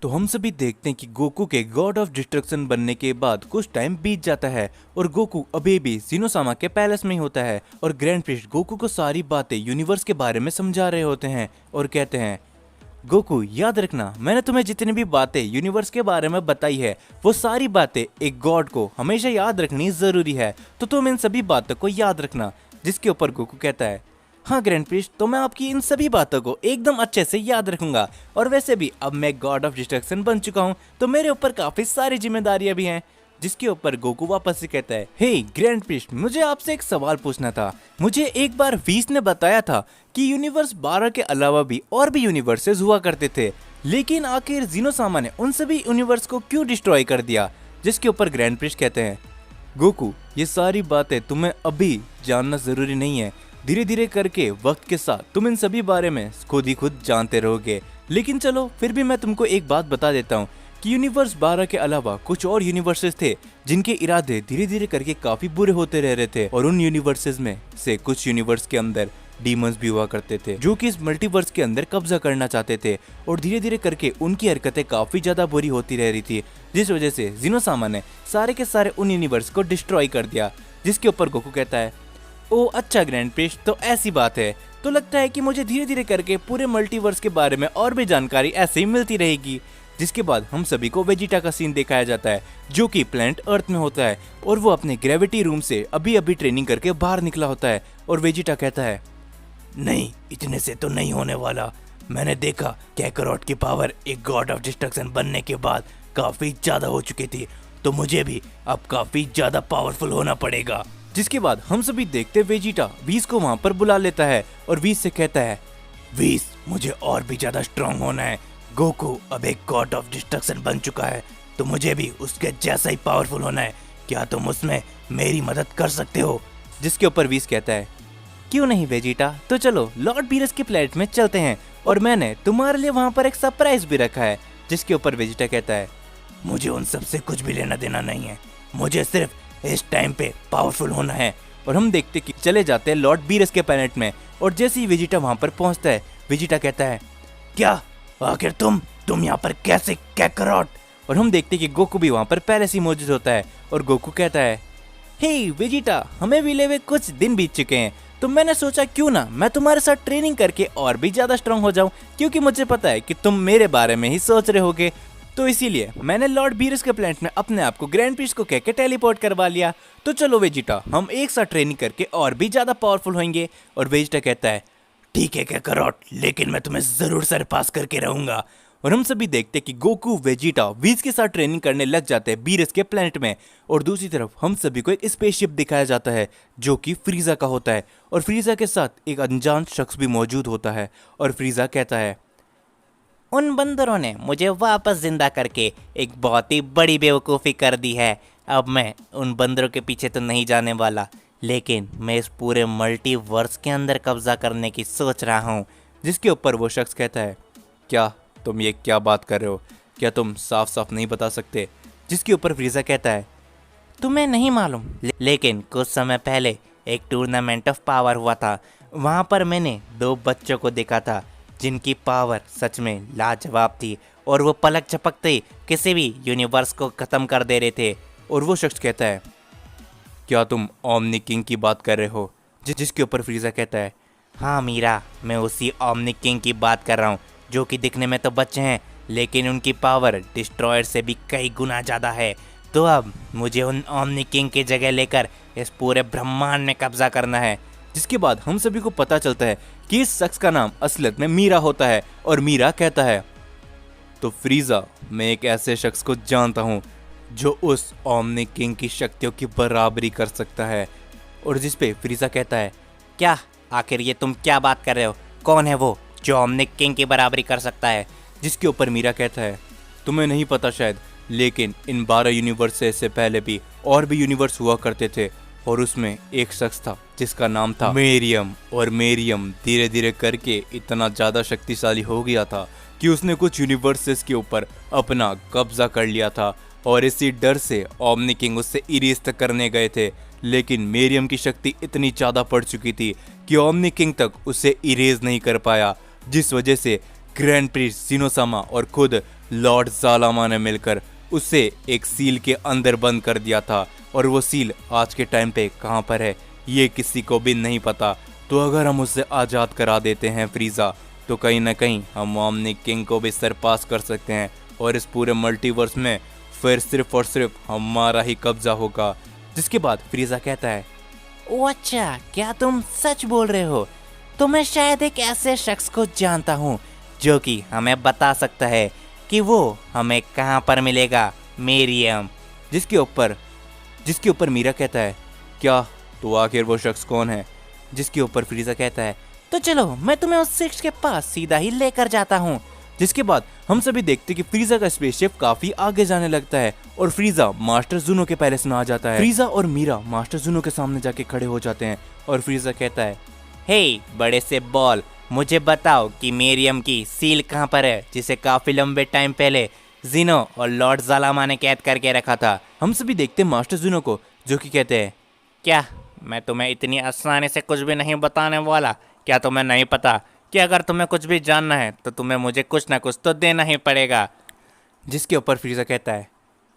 तो हम सभी देखते हैं कि गोकू के गॉड ऑफ डिस्ट्रक्शन बनने के बाद कुछ टाइम बीत जाता है और गोकू अभी भी जिनोसामा के पैलेस में ही होता है और ग्रैंड प्रिस्ट गोकू को सारी बातें यूनिवर्स के बारे में समझा रहे होते हैं और कहते हैं, गोकू याद रखना, मैंने तुम्हें जितनी भी बातें यूनिवर्स के बारे में बताई है वो सारी बातें एक गॉड को हमेशा याद रखनी जरूरी है, तो तुम इन सभी बातों को याद रखना। जिसके ऊपर गोकू कहता है, हाँ ग्रैंड प्रिस्ट, तो मैं आपकी इन सभी बातों को एकदम अच्छे से याद रखूंगा। और वैसे भी अब मैं गॉड ऑफ डिस्ट्रक्शन बन चुका हूँ तो मेरे ऊपर काफी सारी जिम्मेदारियां भी हैं। जिसके ऊपर गोकू वापस से कहता है, हे ग्रैंड प्रिस्ट, मुझे आपसे एक सवाल पूछना था। मुझे एक बार वीस ने बताया था कि यूनिवर्स 12 के अलावा भी और भी यूनिवर्सेस हुआ करते थे, लेकिन आखिर जिनोसामा ने उन सभी यूनिवर्स को क्यों डिस्ट्रॉय कर दिया। जिसके ऊपर ग्रैंड प्रिस्ट कहते हैं, गोकू ये सारी बातें तुम्हें अभी जानना जरूरी नहीं है, धीरे धीरे करके वक्त के साथ तुम इन सभी बारे में खुद ही खुद जानते रहोगे। लेकिन चलो फिर भी मैं तुमको एक बात बता देता हूँ कि यूनिवर्स 12 के अलावा कुछ और यूनिवर्सेस थे जिनके इरादे धीरे धीरे करके काफी बुरे होते रह रहे थे, और उन यूनिवर्सेस में से कुछ यूनिवर्स के अंदर डीमंस भी हुआ करते थे जो कि इस मल्टीवर्स के अंदर कब्जा करना चाहते थे, और धीरे धीरे करके उनकी हरकतें काफी ज्यादा बुरी होती रह रही थी, जिस वजह से जिनोसामा ने सारे के सारे उन यूनिवर्स को डिस्ट्रॉय कर दिया। जिसके ऊपर गोकू कहता है, ओ अच्छा ग्रैंड प्रिस्ट, तो ऐसी बात है, तो लगता है कि मुझे धीरे धीरे करके पूरे मल्टीवर्स के बारे में और भी जानकारी ऐसे ही मिलती रहेगी। जिसके बाद हम सभी को वेजिटा का सीन दिखाया जाता है जो कि प्लैनेट अर्थ में होता है, और वो अपने ग्रेविटी रूम से अभी अभी ट्रेनिंग करके बाहर निकला होता है। और वेजिटा कहता है, नहीं, इतने से तो नहीं होने वाला, मैंने देखा कैकरॉट की पावर एक गॉड ऑफ डिस्ट्रक्शन बनने के बाद काफी ज्यादा हो चुकी थी, तो मुझे भी अब काफी ज्यादा पावरफुल होना पड़ेगा। जिसके बाद हम सभी देखते वेजिटा वीस को वहां पर बुला लेता है और वीस से कहता है, वीस मुझे और भी ज्यादा स्ट्रांग होना है, गोकू अब एक गॉड ऑफ डिस्ट्रक्शन बन चुका है तो मुझे भी उसके जैसा ही पावरफुल होना है, क्या तुम उसमें मेरी मदद कर सकते हो। जिसके ऊपर वीस कहता है, क्यों नहीं वेजिटा, तो चलो लॉर्ड बीरस के प्लेनेट में चलते हैं और मैंने तुम्हारे लिए वहां पर एक सरप्राइज भी रखा है। जिसके ऊपर वेजिटा कहता है, मुझे उन सब से कुछ भी लेना देना नहीं है, मुझे सिर्फ इस टाइम पे पावरफुल होना है। और हम देखते कि चले जाते हैं लॉर्ड बीरस के प्लेनेट में, और जैसे ही वेजिटा वहां पर पहुंचता है वेजिटा कहता है, क्या आखिर तुम यहाँ पर कैसे कैकरॉट। और हम देखते कि गोकू भी वहां पर पहले से ही मौजूद होता है और गोकू कहता है, हे वेजिटा, हमें मिले हुए कुछ दिन बीत चुके हैं तो मैंने सोचा क्यों ना मैं तुम्हारे साथ ट्रेनिंग करके और भी ज्यादा स्ट्रांग हो जाऊं, क्योंकि मुझे पता है कि तुम मेरे बारे में ही सोच रहे होगे, तो इसीलिए मैंने लॉर्ड बीरस के प्लैनेट में अपने आप को ग्रैंड प्रिस्ट को कहकर टेलीपोर्ट करवा लिया। तो चलो वेजिटा, हम एक साथ ट्रेनिंग करके और भी ज्यादा पावरफुल होंगे। और वेजिटा कहता है, ठीक है कैकरॉट, लेकिन मैं तुम्हें जरूर सरपास करके रहूंगा। और हम सभी देखते हैं कि गोकू वेजिटा वीज के साथ ट्रेनिंग करने लग जाते हैं बीरस के प्लेनेट में, और दूसरी तरफ हम सभी को एक स्पेसशिप दिखाया जाता है जो कि फ्रीजा का होता है, और फ्रीजा के साथ एक अनजान शख्स भी मौजूद होता है। और फ्रीजा कहता है, उन बंदरों ने मुझे वापस जिंदा करके एक बहुत ही बड़ी बेवकूफ़ी कर दी है। अब मैं उन बंदरों के पीछे तो नहीं जाने वाला, लेकिन मैं इस पूरे मल्टीवर्स के अंदर कब्जा करने की सोच रहा हूँ। जिसके ऊपर वो शख्स कहता है, क्या तुम ये क्या बात कर रहे हो, क्या तुम साफ साफ नहीं बता सकते। जिसके ऊपर फ्रीजा कहता है, तुम्हें नहीं मालूम, लेकिन कुछ समय पहले एक टूर्नामेंट ऑफ पावर हुआ था, वहाँ पर मैंने 2 बच्चों को देखा था जिनकी पावर सच में लाजवाब थी, और वो पलक झपकते ही किसी भी यूनिवर्स को ख़त्म कर दे रहे थे। और वो शख्स कहता है, क्या तुम ओमनी किंग की बात कर रहे हो। जिसके ऊपर फ्रीजा कहता है, हाँ मीरा, मैं उसी ओमनी किंग की बात कर रहा हूँ जो कि दिखने में तो बच्चे हैं, लेकिन उनकी पावर डिस्ट्रॉयर से भी कई गुना ज़्यादा है। तो अब मुझे उन ओमनी किंग की जगह लेकर इस पूरे ब्रह्मांड में कब्जा करना है। जिसके बाद हम सभी को पता चलता है कि इस शख्स का नाम असलियत में मीरा होता है। और मीरा कहता है, तो फ्रीजा, मैं एक ऐसे शख्स को जानता हूँ जो उस ओमनी किंग की शक्तियों की बराबरी कर सकता है। और जिस पे फ्रीजा कहता है, क्या आखिर ये तुम क्या बात कर रहे हो, कौन है वो जो ओमनी किंग की बराबरी कर सकता है। जिसके ऊपर मीरा कहता है, तुम्हें नहीं पता शायद, लेकिन इन 12 यूनिवर्स से पहले भी और भी यूनिवर्स हुआ करते थे, और उसमें एक शख्स था जिसका नाम था मेरियम। और मेरियम धीरे धीरे करके इतना ज़्यादा शक्तिशाली हो गया था कि उसने कुछ यूनिवर्सेस के ऊपर अपना कब्जा कर लिया था, और इसी डर से ओमनी किंग उससे इरेज तक करने गए थे, लेकिन मेरियम की शक्ति इतनी ज़्यादा बढ़ चुकी थी कि ओमनी किंग तक उसे इरेज नहीं कर पाया, जिस वजह से ग्रैंड प्रिस्ट जिनोसामा और खुद लॉर्ड जालामा ने मिलकर उसे एक सील के अंदर बंद कर दिया था और वो सील आज के टाइम पे कहाँ पर है ये किसी को भी नहीं पता। तो अगर हम उसे आज़ाद करा देते हैं फ्रीज़ा, तो कहीं ना कहीं हम ओमनी किंग को भी सरपास कर सकते हैं और इस पूरे मल्टीवर्स में फिर सिर्फ और सिर्फ हमारा ही कब्जा होगा। जिसके बाद फ्रीज़ा कहता है, ओ अच्छा, क्या तुम सच बोल रहे हो? तो मैं शायद एक ऐसे शख्स को जानता हूँ जो कि हमें बता सकता है कि वो हमें कहाँ पर मिलेगा, मेरियम। जिसके ऊपर मीरा कहता है, क्या? तो आखिर वो शख्स कौन है? जिसके ऊपर फ्रीज़ा कहता है, तो चलो मैं तुम्हें उस शख्स के पास सीधा ही लेकर जाता हूँ। जिसके बाद हम सभी देखते कि फ्रीज़ा का स्पेसशिप काफी आगे जाने लगता है और फ्रीज़ा मास्टर जूनो के पैलेस में आ जाता है। फ्रीज़ा और मीरा मास्टर जूनो के सामने जाके खड़े हो जाते हैं और फ्रीज़ा कहता है, हे बड़े से बॉल, मुझे बताओ कि मेरियम की सील कहाँ पर है जिसे काफी लंबे टाइम पहले जीनो और लॉर्ड जालामा ने कैद करके रखा था। हम सभी देखते हैं मास्टर जूनो को, जो कि कहते हैं, क्या मैं तुम्हें इतनी आसानी से कुछ भी नहीं बताने वाला? क्या तुम्हें नहीं पता कि अगर तुम्हें कुछ भी जानना है तो तुम्हें मुझे कुछ ना कुछ तो देना ही पड़ेगा? जिसके ऊपर फ्रीज़ा कहता है,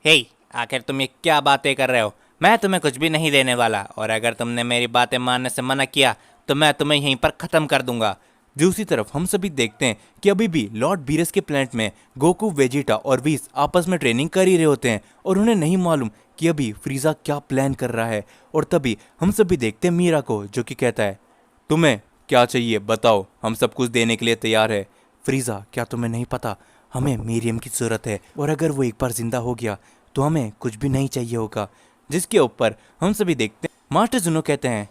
हे आखिर तुम ये क्या बातें कर रहे हो? मैं तुम्हें कुछ भी नहीं देने वाला, और अगर तुमने मेरी बातें मानने से मना किया तो मैं तुम्हें यहीं पर ख़त्म कर दूंगा। दूसरी तरफ हम सभी देखते हैं कि अभी भी लॉर्ड बीरस के प्लेनेट में गोकू, वेजिटा और व्हीस आपस में ट्रेनिंग कर ही रहे होते हैं और उन्हें नहीं मालूम कि अभी फ्रीज़ा क्या प्लान कर रहा है। और तभी हम सभी देखते हैं मीरा को, जो कि कहता है, तुम्हें क्या चाहिए बताओ, हम सब कुछ देने के लिए तैयार है। फ्रीज़ा, क्या तुम्हें नहीं पता हमें मेरियम की ज़रूरत है और अगर वो एक बार जिंदा हो गया तो हमें कुछ भी नहीं चाहिए होगा। जिसके ऊपर हम सभी देखते हैं मास्टर जूनो कहते हैं,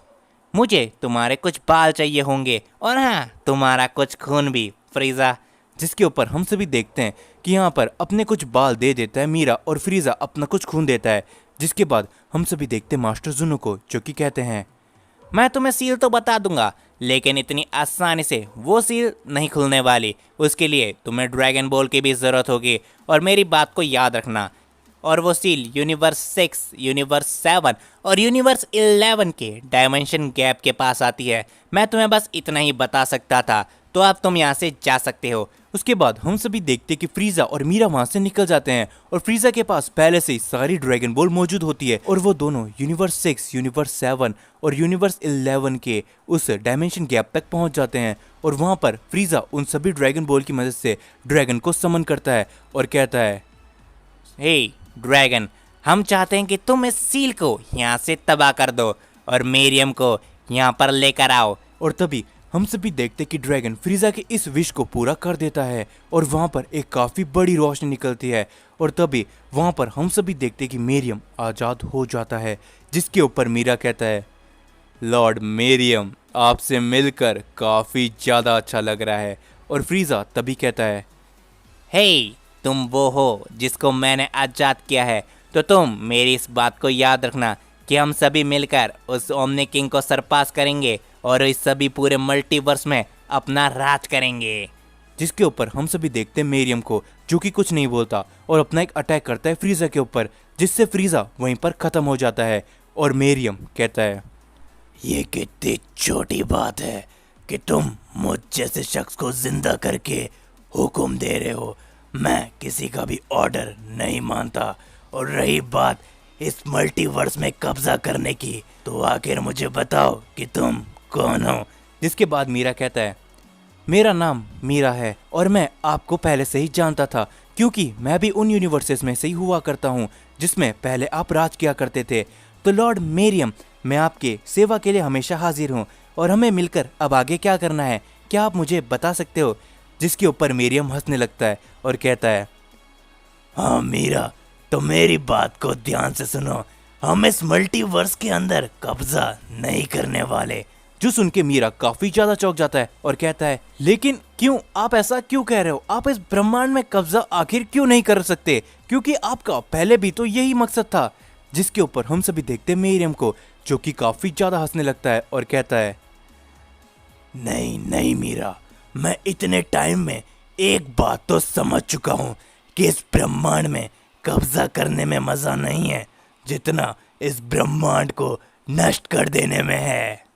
मुझे तुम्हारे कुछ बाल चाहिए होंगे, और हाँ तुम्हारा कुछ खून भी, फ्रीज़ा। जिसके ऊपर हम सभी देखते हैं कि यहाँ पर अपने कुछ बाल दे देता है मीरा और फ्रीज़ा अपना कुछ खून देता है। जिसके बाद हम सभी देखते हैं मास्टर जूनो को, जो कि कहते हैं, मैं तुम्हें सील तो बता दूंगा, लेकिन इतनी आसानी से वो सील नहीं खुलने वाली। उसके लिए तुम्हें ड्रैगन बॉल की भी ज़रूरत होगी, और मेरी बात को याद रखना। और वो सील यूनिवर्स 6, यूनिवर्स 7 और यूनिवर्स 11 के डायमेंशन गैप के पास आती है। मैं तुम्हें बस इतना ही बता सकता था, तो अब तुम यहाँ से जा सकते हो। उसके बाद हम सभी देखते कि फ्रीज़ा और मीरा वहाँ से निकल जाते हैं और फ्रीज़ा के पास पहले से ही सारी ड्रैगन बॉल मौजूद होती है और वो दोनों यूनिवर्स 6, यूनिवर्स 7 और यूनिवर्स 11 के उस डायमेंशन गैप तक पहुँच जाते हैं। और वहाँ पर फ्रीज़ा उन सभी ड्रैगन बॉल की मदद से ड्रैगन को समन करता है और कहता है, हे ड्रैगन, हम चाहते हैं कि तुम इस सील को यहाँ से तबाह कर दो और मेरियम को यहाँ पर लेकर आओ। और तभी हम सभी देखते कि ड्रैगन फ्रीज़ा के इस विश को पूरा कर देता है और वहाँ पर एक काफ़ी बड़ी रोशनी निकलती है। और तभी वहाँ पर हम सभी देखते कि मेरियम आज़ाद हो जाता है। जिसके ऊपर मीरा कहता है, लॉर्ड मेरियम, आपसे मिलकर काफ़ी ज़्यादा अच्छा लग रहा है। और फ्रीज़ा तभी कहता है, हे तुम वो हो जिसको मैंने आज़ाद किया है, तो तुम मेरी इस बात को याद रखना कि हम सभी मिलकर उस ओमनी किंग को सरपास करेंगे और इस सभी पूरे मल्टीवर्स में अपना राज करेंगे। जिसके ऊपर हम सभी देखते हैं मेरियम को, जो कि कुछ नहीं बोलता और अपना एक अटैक करता है फ्रीज़ा के ऊपर, जिससे फ्रीज़ा वहीं पर ख़त्म हो जाता है। और मेरियम कहता है, ये कितनी छोटी बात है कि तुम मुझ जैसे शख्स को जिंदा करके हुक्म दे रहे हो। मैं किसी का भी ऑर्डर नहीं मानता। और रही बात इस मल्टीवर्स में कब्जा करने की, तो आखिर मुझे बताओ कि तुम कौन हो? जिसके बाद मीरा कहता है, मेरा नाम मीरा है और मैं आपको पहले से ही जानता था, क्योंकि मैं भी उन यूनिवर्सेस में से ही हुआ करता हूँ जिसमें पहले आप राज किया करते थे। तो लॉर्ड मेरियम, मैं आपके सेवा के लिए हमेशा हाजिर हूँ और हमें मिलकर अब आगे क्या करना है, क्या आप मुझे बता सकते हो? जिसके ऊपर मेरियम हंसने लगता है और कहता है, हाँ मीरा, तो मेरी बात को ध्यान से सुनो। हम इस मल्टीवर्स के अंदर कब्जा नहीं करने वाले। जो सुन के मीरा काफी ज्यादा चौंक जाता है और कहता है, लेकिन क्यों? आप ऐसा क्यों कह रहे हो? आप इस ब्रह्मांड में कब्जा आखिर क्यों नहीं कर सकते? क्योंकि आपका पहले भी तो यही मकसद था। जिसके ऊपर हम सभी देखते हैं मेरियम को, जो कि काफी ज्यादा हंसने लगता है और कहता है, नहीं नहीं मीरा, मैं इतने टाइम में एक बात तो समझ चुका हूँ कि इस ब्रह्मांड में कब्जा करने में मजा नहीं है जितना इस ब्रह्मांड को नष्ट कर देने में है।